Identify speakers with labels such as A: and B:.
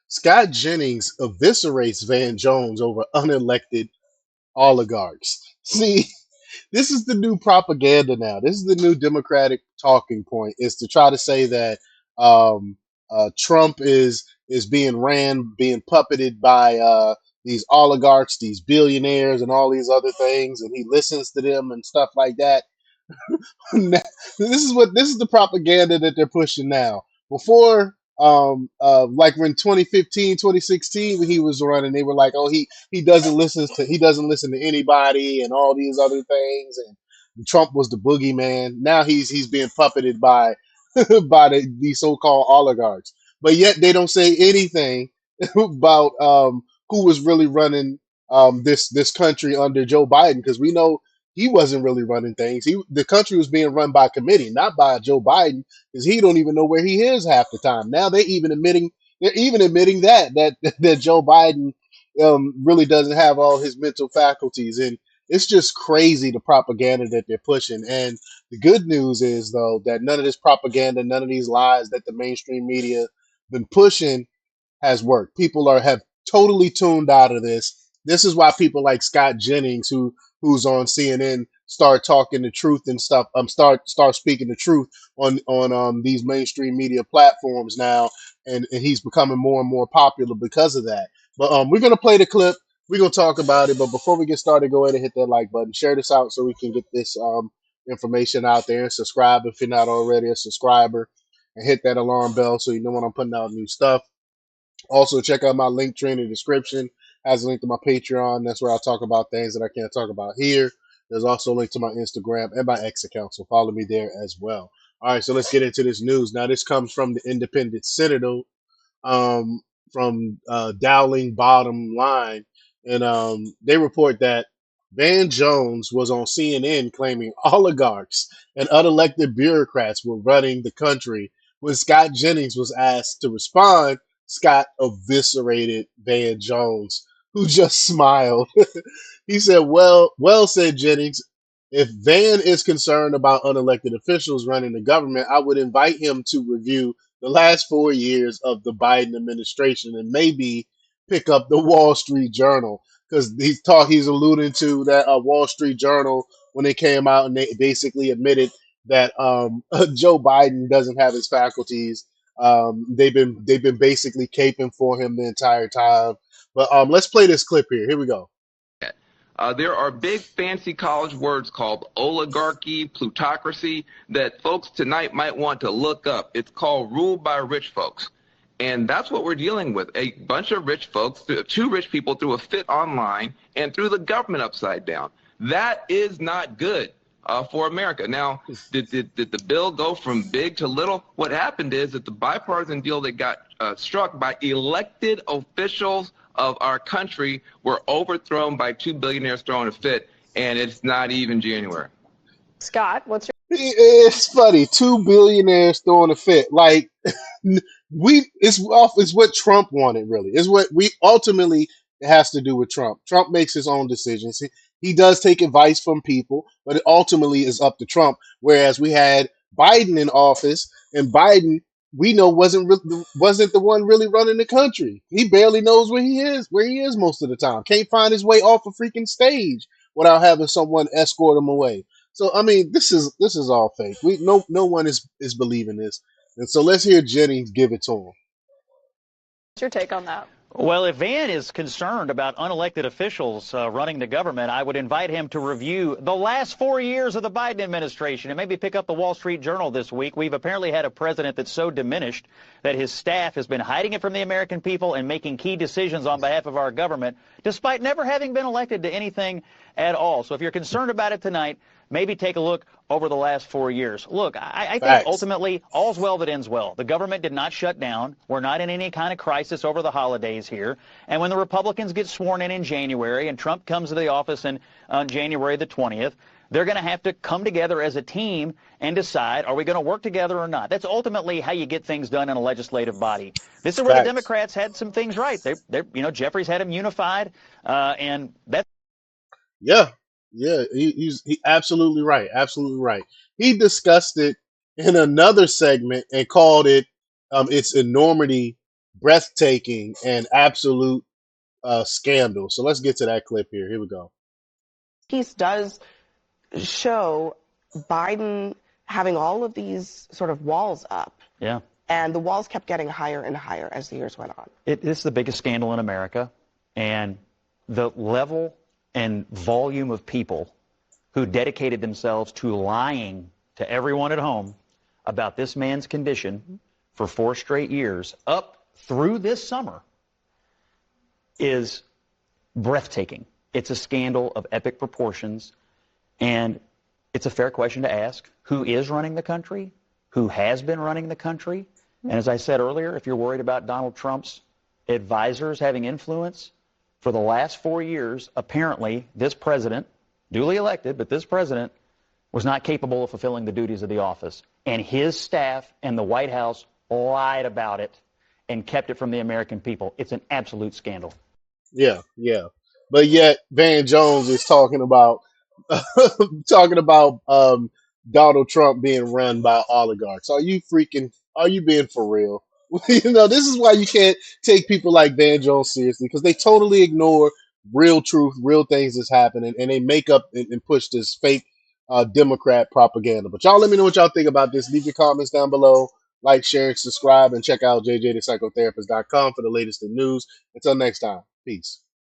A: Scott Jennings eviscerates Van Jones over unelected oligarchs. See, this is the new propaganda now. This is the new Democratic talking point, is to try to say that um, Trump is being ran, being puppeted by these oligarchs, these billionaires, and all these other things, and he listens to them and stuff like that. This is the propaganda that they're pushing now. Before, like when 2015, 2016, when he was running, they were like, "Oh, he doesn't listen to anybody," and all these other things. And Trump was the boogeyman. Now he's being puppeted by by these so-called oligarchs. But yet they don't say anything about who was really running this country under Joe Biden, because we know he wasn't really running things. The country was being run by committee, not by Joe Biden, because he don't even know where he is half the time. Now they're even admitting that Joe Biden really doesn't have all his mental faculties, and it's just crazy the propaganda that they're pushing. And the good news is though that none of this propaganda, none of these lies that the mainstream media been pushing has worked. People have totally tuned out of this. This is why people like Scott Jennings, who's on CNN, start talking the truth and stuff. Start speaking the truth on these mainstream media platforms now, and he's becoming more and more popular because of that. But we're gonna play the clip. We're gonna talk about it. But before we get started, go ahead and hit that like button, share this out so we can get this information out there, and subscribe if you're not already a subscriber, and hit that alarm bell so you know when I'm putting out new stuff. Also, check out my link tree in the description. Has a link to my Patreon. That's where I talk about things that I can't talk about here. There's also a link to my Instagram and my X account, so follow me there as well. All right, so let's get into this news. Now, this comes from the Independent Citadel, um, from Dowling Bottom Line, and they report that Van Jones was on CNN claiming oligarchs and unelected bureaucrats were running the country. When Scott Jennings was asked to respond, Scott eviscerated Van Jones, who just smiled. He said, well, said Jennings, if Van is concerned about unelected officials running the government, I would invite him to review the last 4 years of the Biden administration and maybe pick up the Wall Street Journal, because he's alluding to that Wall Street Journal when they came out and they basically admitted that Joe Biden doesn't have his faculties. They've been basically caping for him the entire time. But let's play this clip here. Here we go.
B: There are big fancy college words called oligarchy, plutocracy, that folks tonight might want to look up. It's called rule by rich folks. And that's what we're dealing with. A bunch of rich folks, two rich people threw a fit online and threw the government upside down. That is not good for America. Now, did the bill go from big to little? What happened is that the bipartisan deal that got struck by elected officials of our country were overthrown by two billionaires throwing a fit, and it's not even January.
C: Scott, what's your
A: It's funny. Two billionaires throwing a fit. Like it's what Trump wanted. Really, it's what we ultimately, it has to do with Trump. Trump makes his own decisions. He does take advice from people, but it ultimately is up to Trump. Whereas we had Biden in office, and Biden, we know, wasn't the one really running the country. He barely knows where he is most of the time. Can't find his way off a freaking stage without having someone escort him away. So I mean, this is all fake. No one is believing this, and so let's hear Jennings give it to him.
C: take on that?
D: Well, if Van is concerned about unelected officials running the government, I would invite him to review the last 4 years of the Biden administration and maybe pick up the Wall Street Journal this week. We've apparently had a president that's so diminished that his staff has been hiding it from the American people and making key decisions on behalf of our government, despite never having been elected to anything at all. So if you're concerned about it tonight, maybe take a look over the last 4 years. Look, I think ultimately all's well that ends well. The government did not shut down. We're not in any kind of crisis over the holidays here. And when the Republicans get sworn in January and Trump comes to the office on January the 20th, they're going to have to come together as a team and decide, are we going to work together or not? That's ultimately how you get things done in a legislative body. This is where the Democrats had some things right. Jeffries had them unified, and that's...
A: Yeah, he's absolutely right. Absolutely right. He discussed it in another segment and called it its enormity breathtaking and absolute scandal. So let's get to that clip here. Here we go.
E: Piece does show Biden having all of these sort of walls up.
D: Yeah.
E: And the walls kept getting higher and higher as the years went on.
D: It is the biggest scandal in America. And the level and volume of people who dedicated themselves to lying to everyone at home about this man's condition for 4 straight years up through this summer is breathtaking. It's a scandal of epic proportions, and it's a fair question to ask. Who is running the country? Who has been running the country? And as I said earlier, if you're worried about Donald Trump's advisors having influence, for the last 4 years, apparently this president, duly elected, but this president was not capable of fulfilling the duties of the office. And his staff and the White House lied about it and kept it from the American people. It's an absolute scandal.
A: Yeah, yeah. But yet Van Jones is talking about talking about Donald Trump being run by oligarchs. Are you being for real? This is why you can't take people like Van Jones seriously, because they totally ignore real truth, real things that's happening, and they make up and push this fake Democrat propaganda. But y'all let me know what y'all think about this. Leave your comments down below. Like, share, and subscribe, and check out jjthepsychotherapist.com for the latest in news. Until next time, peace.